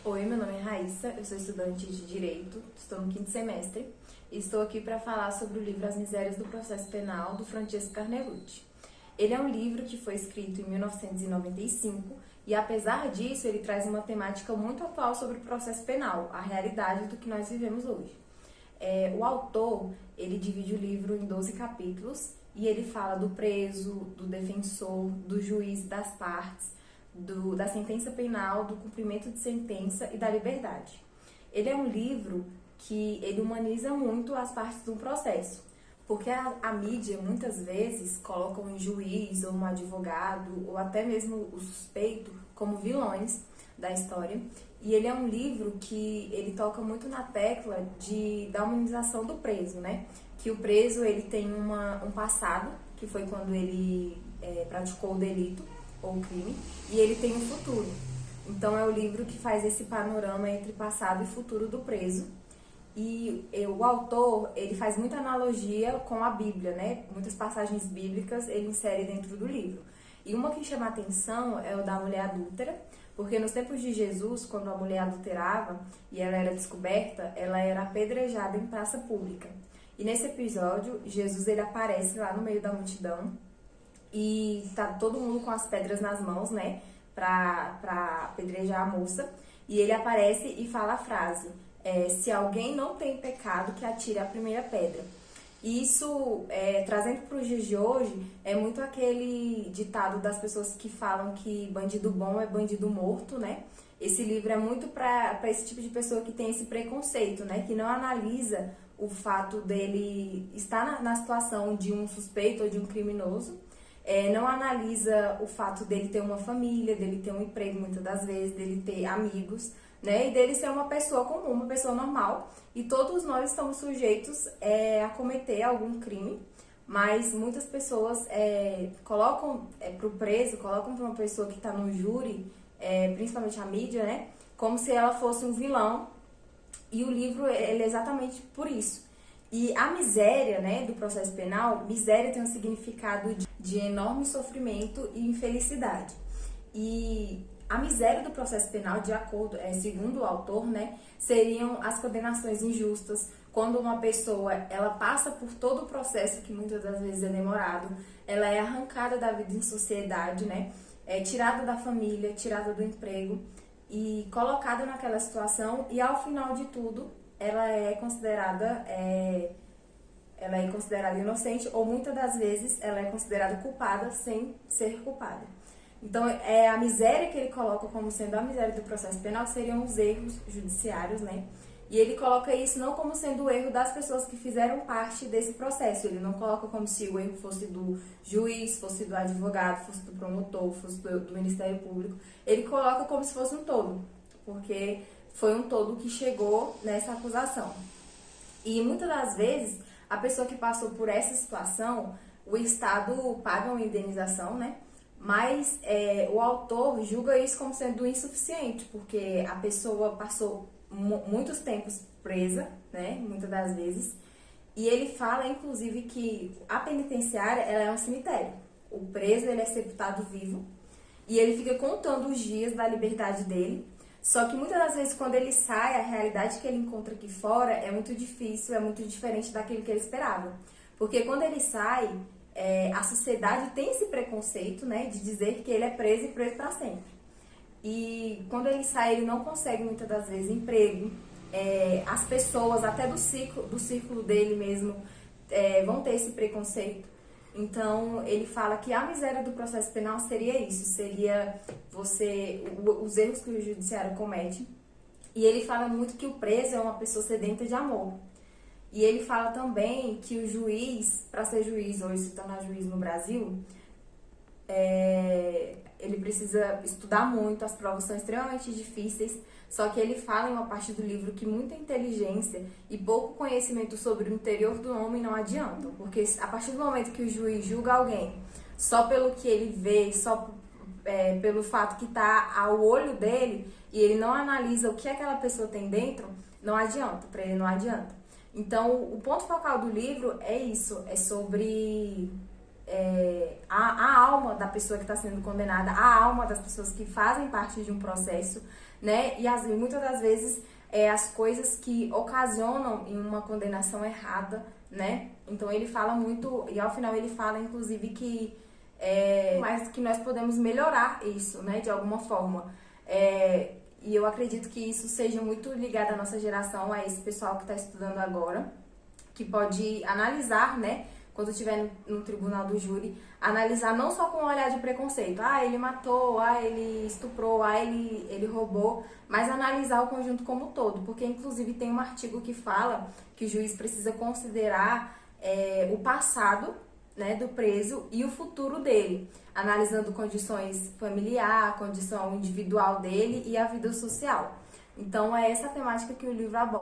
Oi, meu nome é Raíssa, eu sou estudante de Direito, estou no 5º semestre e estou aqui para falar sobre o livro As Misérias do Processo Penal, do Francesco Carnerucci. Ele é um livro que foi escrito em 1995 e, apesar disso, ele traz uma temática muito atual sobre o processo penal, a realidade do que nós vivemos hoje. O autor, ele divide o livro em 12 capítulos e ele fala do preso, do defensor, do juiz, das partes, da sentença penal, do cumprimento de sentença e da liberdade. Ele é um livro que ele humaniza muito as partes do processo, porque a mídia muitas vezes coloca um juiz ou um advogado ou até mesmo o suspeito como vilões da história. E ele é um livro que ele toca muito na tecla da humanização do preso, né? Que o preso ele tem um passado, que foi quando ele praticou o delito ou o crime, e ele tem um futuro. Então é o livro que faz esse panorama entre passado e futuro do preso. E o autor, ele faz muita analogia com a Bíblia, né? Muitas passagens bíblicas ele insere dentro do livro. E uma que chama a atenção é o da mulher adúltera, porque nos tempos de Jesus, quando a mulher adulterava e ela era descoberta, ela era apedrejada em praça pública. E nesse episódio, Jesus ele aparece lá no meio da multidão e tá todo mundo com as pedras nas mãos, né, pra apedrejar a moça. E ele aparece e fala a frase, se alguém não tem pecado, que atire a primeira pedra. E isso, trazendo para os dias de hoje, é muito aquele ditado das pessoas que falam que bandido bom é bandido morto, né? Esse livro é muito para esse tipo de pessoa que tem esse preconceito, né? Que não analisa o fato dele estar na situação de um suspeito ou de um criminoso, não analisa o fato dele ter uma família, dele ter um emprego muitas das vezes, dele ter amigos, né? E dele ser uma pessoa comum, uma pessoa normal. E todos nós estamos sujeitos a cometer algum crime, mas muitas pessoas colocam para o preso, colocam para uma pessoa que está no júri, principalmente a mídia, né? Como se ela fosse um vilão. E o livro ele é exatamente por isso. E a miséria, né, do processo penal, miséria tem um significado de enorme sofrimento e infelicidade. E a miséria do processo penal, de acordo, segundo o autor, né, seriam as condenações injustas, quando uma pessoa ela passa por todo o processo, que muitas das vezes é demorado, ela é arrancada da vida em sociedade, né, tirada da família, tirada do emprego e colocada naquela situação, e ao final de tudo ela é considerada inocente, ou muitas das vezes ela é considerada culpada sem ser culpada. Então, a miséria que ele coloca como sendo a miséria do processo penal seriam os erros judiciários, né? E ele coloca isso não como sendo o erro das pessoas que fizeram parte desse processo. Ele não coloca como se o erro fosse do juiz, fosse do advogado, fosse do promotor, fosse do Ministério Público. Ele coloca como se fosse um todo, porque foi um todo que chegou nessa acusação. E muitas das vezes, a pessoa que passou por essa situação, o Estado paga uma indenização, né? Mas o autor julga isso como sendo insuficiente, porque a pessoa passou muitos tempos presa, né? Muitas das vezes. E ele fala, inclusive, que a penitenciária ela é um cemitério. O preso ele é sepultado vivo e ele fica contando os dias da liberdade dele. Só que muitas das vezes, quando ele sai, a realidade que ele encontra aqui fora é muito difícil, é muito diferente daquilo que ele esperava. Porque quando ele sai, a sociedade tem esse preconceito, né, de dizer que ele é preso e preso para sempre. E quando ele sai, ele não consegue muitas das vezes emprego. As pessoas, até do círculo dele mesmo, vão ter esse preconceito. Então, ele fala que a miséria do processo penal seria isso, seria os erros que o judiciário comete. E ele fala muito que o preso é uma pessoa sedenta de amor. E ele fala também que o juiz, para ser juiz ou se tornar juiz no Brasil, ele precisa estudar muito, as provas são extremamente difíceis. Só que ele fala em uma parte do livro que muita inteligência e pouco conhecimento sobre o interior do homem não adiantam. Porque a partir do momento que o juiz julga alguém só pelo que ele vê, só pelo fato que está ao olho dele, e ele não analisa o que aquela pessoa tem dentro, não adianta, para ele não adianta. Então, o ponto focal do livro é isso, é sobre a alma da pessoa que está sendo condenada, a alma das pessoas que fazem parte de um processo, né? E muitas das vezes as coisas que ocasionam em uma condenação errada, né? Então ele fala muito, e ao final ele fala inclusive que mas que nós podemos melhorar isso, né, de alguma forma. E eu acredito que isso seja muito ligado à nossa geração, a esse pessoal que está estudando agora, que pode analisar, né, quando estiver no tribunal do júri, analisar não só com um olhar de preconceito, ele matou, ele estuprou, ele roubou, mas analisar o conjunto como um todo, porque inclusive tem um artigo que fala que o juiz precisa considerar o passado, né, do preso e o futuro dele, analisando condições familiar, condição individual dele e a vida social. Então é essa temática que o livro aborda.